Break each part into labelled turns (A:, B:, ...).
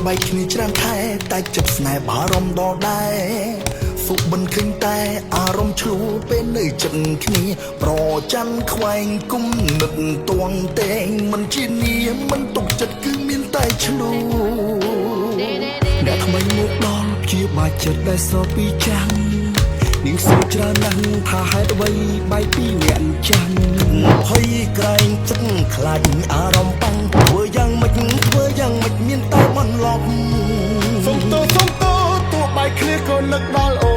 A: បែកគ្នាច្រើនខែតែចិត្តស្នេហ៍បារម្ភដល់ដែរសុខមិនឃើញតែអារម្មណ៍ឆ្លូពេលនៅចិត្តគ្នាប្រច័ណ្ឌខ្វែងគុំនឹកទួងតែងមិនជានាមិនទុកចិត្តគឺមានតែឆ្លូអ្នកថ្មីមកដល់ជាបាច់ចិត្តដែលសពីចាំងនាងសួរច្រើនណាស់ថាហេតុអ្វីបែកពីអ្នកចាំងភ័យក្រែងចិត្តខ្លាចអារម្មណ៍បាំងធ្វើយ៉ាងម៉េចមានតែបន្លប់សុំទោទោះបែកគ្នាក៏នឹកដល់អូ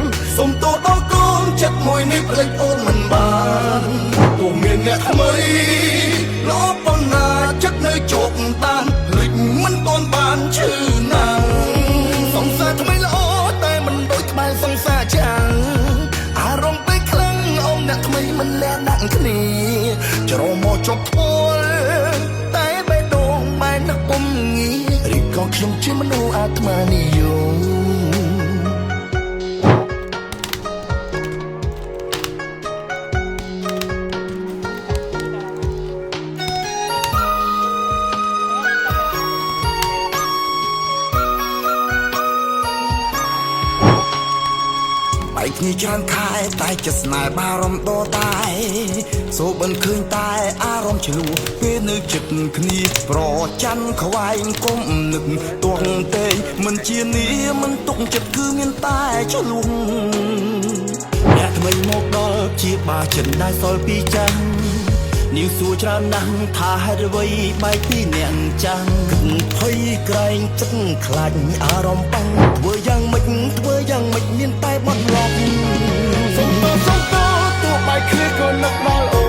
A: នសុំទោដល់កូនចិត្តមួយនេះភ្លេចអូនមិនបានទោះមានអ្នកថ្មីល្អប៉ុណ្ណាចិត្តនៅជោគតានភ្លេចមិនទាន់បានឈឺណាស់សង្សារថ្មីល្អតែមិនដូចក្បែរសង្សារចាំងអារម្មណ៍ពេលខ្លាំងអូនអ្នកថ្មីមិនលះដាក់គ្នាច្រមកជប់ធ្វើតែបេះដូងបែរនឹកពុំងារីក៏ខ្ញុំជាមនុស្សអាត្មានិយមបែកគ្នាច្រើនខែតែចិត្តស្នេហ៍បារម្ភដល់តែសូមិនឃើញតែអារម្មណ៍ឆ្លួពេលនៅចិត្តគ្នាប្រច័ណ្ឌខ្វែងគុំនឹកទួងតែងមិនជានាមិនទុកចិត្តគឺមានតែឆ្លួអ្នកថ្មីមកដល់ជាបាចិត្តដែលសល់ពីចាំងនាងសួរច្រើនណាស់ថាហេតុអ្វីបែកពីអ្នកចាំងភ័យក្រែងចិត្តខ្លាចអារម្មណ៍បាំងធ្វើយ៉ាងម៉េចមានតែបន្លប់សុំទោទោះបែកគ្នាក៏នឹកដល់អូ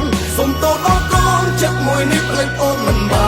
A: នសុំទោដល់កូនចិត្តមួយនេះភ្លេចអូនមិនបាន